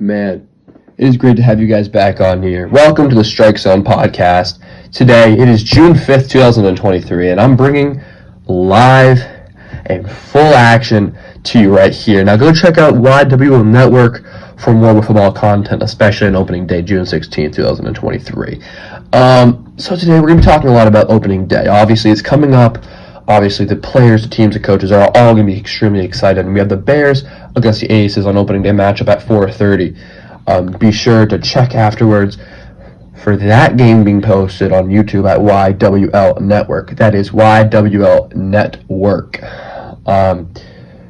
Man, it is great to have you guys back on here. Welcome to the Strike Zone podcast. Today, it is June 5th, 2023, and I'm bringing live and full action to you right here. Now, go check out YWL Network for more wiffleball content, especially on opening day, June 16th, 2023. So today, we're going to be talking a lot about opening day. Obviously, it's coming up. Obviously, the players, the teams, the coaches are all going to be extremely excited. And we have the Bears against the Aces on opening day matchup at 4:30. Be sure to check afterwards for that game being posted on YouTube at YWL Network. That is YWL Network.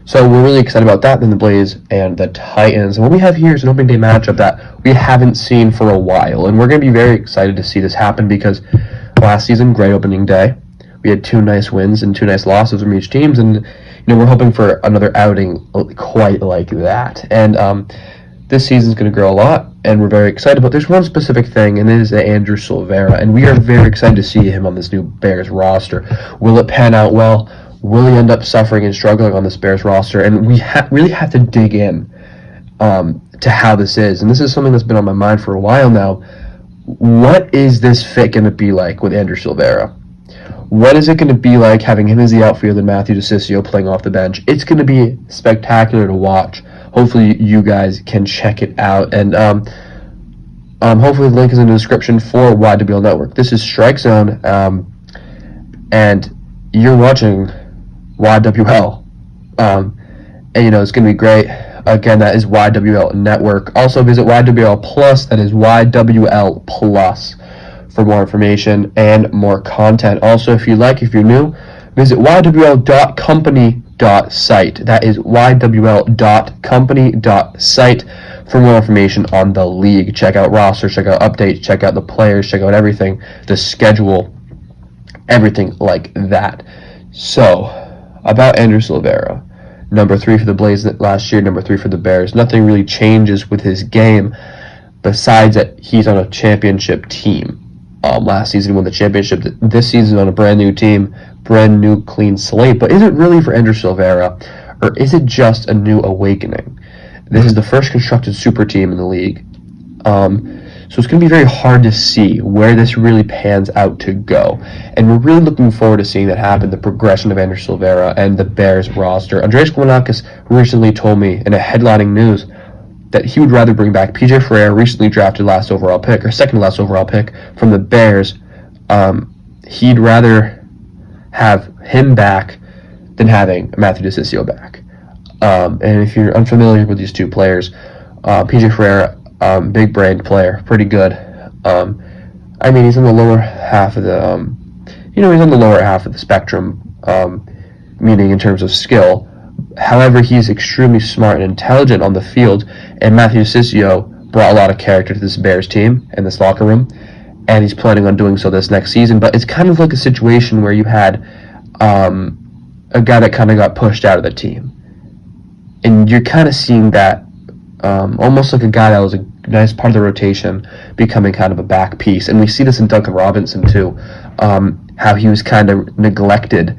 So we're really excited about that. Then the Blaze and the Titans. And what we have here is an opening day matchup that we haven't seen for a while. And we're going to be very excited to see this happen because last season, great opening day. We had 2 nice wins and 2 nice losses from each teams, and we're hoping for another outing quite like that. And this season's going to grow a lot, and we're very excited. But there's one specific thing, and it is Andrew Silvera, and we are very excited to see him on this new Bears roster. Will it pan out well? Will he end up suffering and struggling on this Bears roster? And we really have to dig in to how this is. And this is something that's been on my mind for a while now. What is this fit going to be like with Andrew Silvera? What is it going to be like having him as the outfield and Matthew DeCiccio playing off the bench? It's going to be spectacular to watch. Hopefully you guys can check it out. And hopefully the link is in the description for YWL Network. This is Strike Zone, and you're watching YWL. And, it's going to be great. Again, that is YWL Network. Also visit YWL Plus. That is YWL Plus. For more information and more content. Also, if you're new, visit ywl.company.site. That is ywl.company.site for more information on the league. Check out rosters, check out updates, check out the players, check out everything, the schedule, everything like that. So, about Andrew Silvera, number 3 for the Blaze last year, number 3 for the Bears. Nothing really changes with his game besides that he's on a championship team. Last season won the championship. This season on a brand new team, brand new clean slate. But is it really for Andrew Silvera, or is it just a new awakening? This is the first constructed super team in the league. So it's going to be very hard to see where this really pans out to go. And we're really looking forward to seeing that happen, the progression of Andrew Silvera and the Bears roster. Andreas Guanakis recently told me in a headlining news that he would rather bring back PJ Ferreira, recently drafted second to last overall pick from the Bears. He'd rather have him back than having Matthew DeCiccio back. And if you're unfamiliar with these two players, PJ Ferreira, big brain player, pretty good. He's on the lower half of the, he's on the lower half of the spectrum, meaning in terms of skill. However, he's extremely smart and intelligent on the field, and Matthew DeCiccio brought a lot of character to this Bears team and this locker room, and he's planning on doing so this next season. But it's kind of like a situation where you had a guy that kind of got pushed out of the team, and you're kind of seeing that almost like a guy that was a nice part of the rotation becoming kind of a back piece. And we see this in Duncan Robinson too, how he was kind of neglected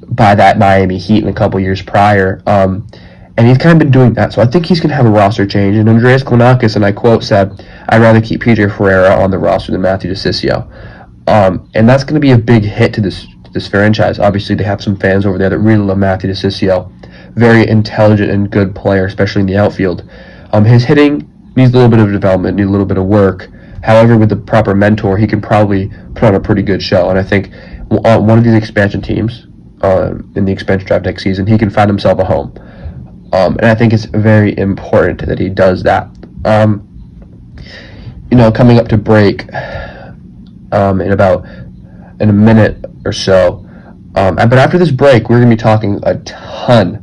by that Miami Heat in a couple years prior, and he's kind of been doing that. So I think he's going to have a roster change. And Andreas Guanakis, and I quote, said, "I'd rather keep PJ Ferreira on the roster than Matthew DeCiccio," and that's going to be a big hit to this franchise. Obviously, they have some fans over there that really love Matthew DeCiccio. Very intelligent and good player, especially in the outfield. His hitting needs a little bit of development, needs a little bit of work. However, with the proper mentor, he can probably put on a pretty good show. And I think one of these expansion teams, in the expansion draft next season, he can find himself a home. And I think it's very important that he does that. Coming up to break in a minute or so. But after this break, we're going to be talking a ton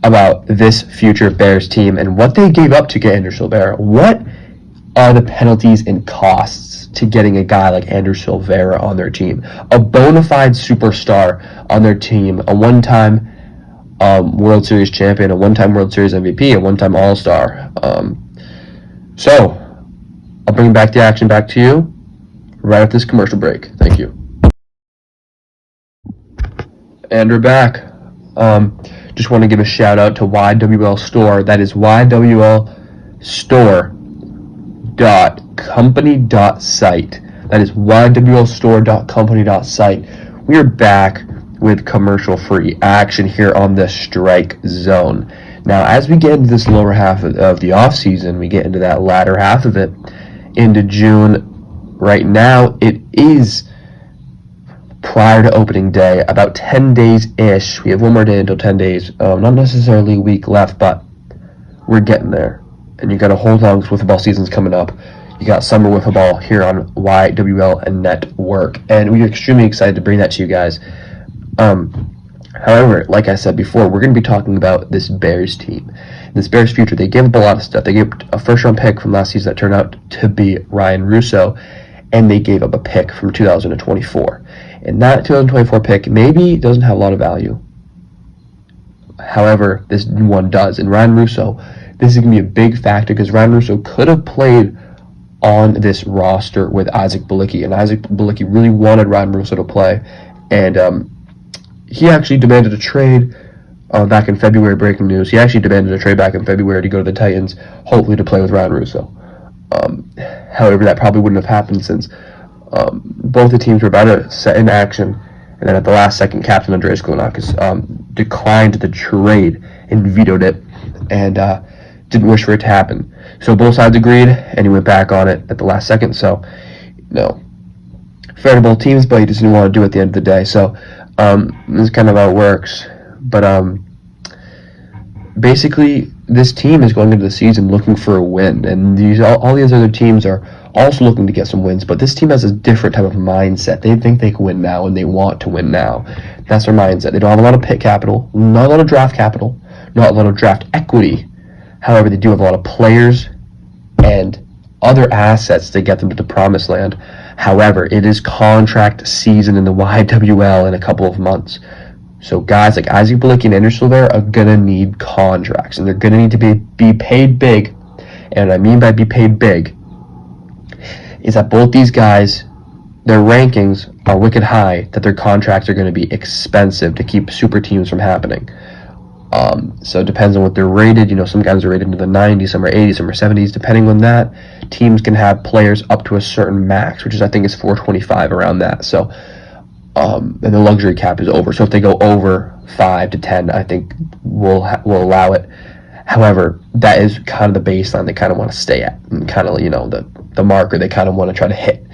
about this future Bears team and what they gave up to get Andrew Silvera. What are the penalties and costs to getting a guy like Andrew Silvera on their team? A bona fide superstar on their team, a one-time World Series champion, a one-time World Series MVP, a one-time All-Star. So, I'll bring back the action back to you right after this commercial break. Thank you. And we're back. Just want to give a shout out to YWL Store. That is ywl.company.site. ywl.company.site. That is ywlstore.company.site. We are back with commercial-free action here on the Strike Zone. Now, as we get into this lower half of the off season, we get into that latter half of it, into June. Right now, it is prior to opening day, about 10 days-ish. We have one more day until 10 days. Not necessarily a week left, but we're getting there. And you got to hold on because wiffleball season's coming up. You got summer wiffleball here on YWL Network, and we're extremely excited to bring that to you guys. However, like I said before, we're going to be talking about this Bears team, this Bears future. They gave up a lot of stuff. They gave up a first-round pick from last season that turned out to be Ryan Russo, and they gave up a pick from 2024. And that 2024 pick maybe doesn't have a lot of value. However, this one does. And Ryan Russo, this is going to be a big factor because Ryan Russo could have played on this roster with Isaac Balicki, and Isaac Balicki really wanted Ryan Russo to play, and he actually demanded a trade back in February. Breaking news: he actually demanded a trade back in February to go to the Titans, hopefully to play with Ryan Russo. However, that probably wouldn't have happened since both the teams were about to set in action, and then at the last second, Captain Andreas Klonakis declined the trade and vetoed it, and didn't wish for it to happen. So both sides agreed, and he went back on it at the last second. So, fair to both teams, but he just didn't want to do it at the end of the day. So, this is kind of how it works. But basically, this team is going into the season looking for a win, and all these other teams are also looking to get some wins. But this team has a different type of mindset. They think they can win now, and they want to win now. That's their mindset. They don't have a lot of pick capital, not a lot of draft capital, not a lot of draft equity. However, they do have a lot of players and other assets to get them to the promised land. However, it is contract season in the YWL in a couple of months. So guys like Isaac Balicki and Andrew Silvera are going to need contracts, and they're going to need to be paid big. And what I mean by be paid big is that both these guys, their rankings are wicked high, that their contracts are going to be expensive to keep super teams from happening. So it depends on what they're rated. Some guys are rated into the 90s, some are 80s, some are 70s. Depending on that, teams can have players up to a certain max, which is I think is 425, around that. So, and the luxury cap is over. So if they go over 5 to 10, I think we'll allow it. However, that is kind of the baseline they kind of want to stay at, and kind of the marker they kind of want to try to hit.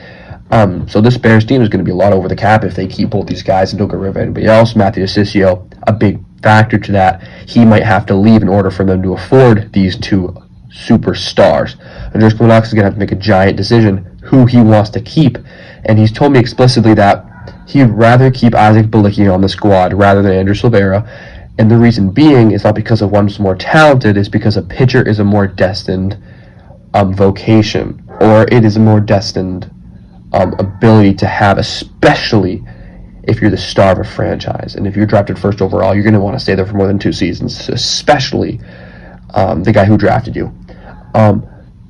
So this Bears team is going to be a lot over the cap if they keep both these guys and don't get rid of anybody else. Matthew DeCiccio, a big factor to that. He might have to leave in order for them to afford these two superstars. Andreas Klonakis is going to have to make a giant decision who he wants to keep, and he's told me explicitly that he'd rather keep Isaac Balicki on the squad rather than Andrew Silvera, and the reason being is not because of one's more talented, it's because a pitcher is a more destined vocation, or it is a more destined ability to have, especially if you're the star of a franchise. And if you're drafted first overall, you're going to want to stay there for more than 2 seasons, especially the guy who drafted you.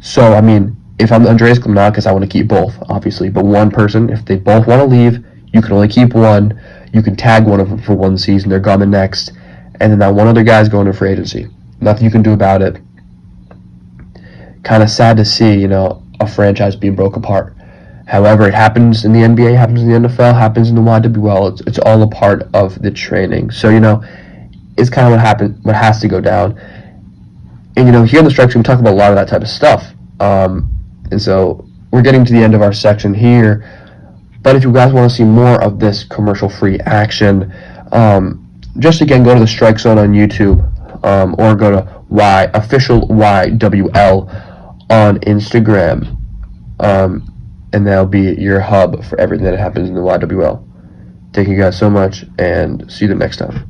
So, I mean, if I'm Andreas Klonakis, I want to keep both, obviously. But one person, if they both want to leave, you can only keep one. You can tag one of them for 1 season. They're gone the next. And then that one other guy's going to free agency. Nothing you can do about it. Kind of sad to see, a franchise being broke apart. However, it happens in the NBA, happens in the NFL, happens in the YWL. It's all a part of the training. So, it's kind of what has to go down. And, here in the Strikes, we talk about a lot of that type of stuff. And so we're getting to the end of our section here. But if you guys want to see more of this commercial-free action, just again, go to the Strike Zone on YouTube, or go to official YWL on Instagram. And that'll be your hub for everything that happens in the YWL. Thank you guys so much, and see you the next time.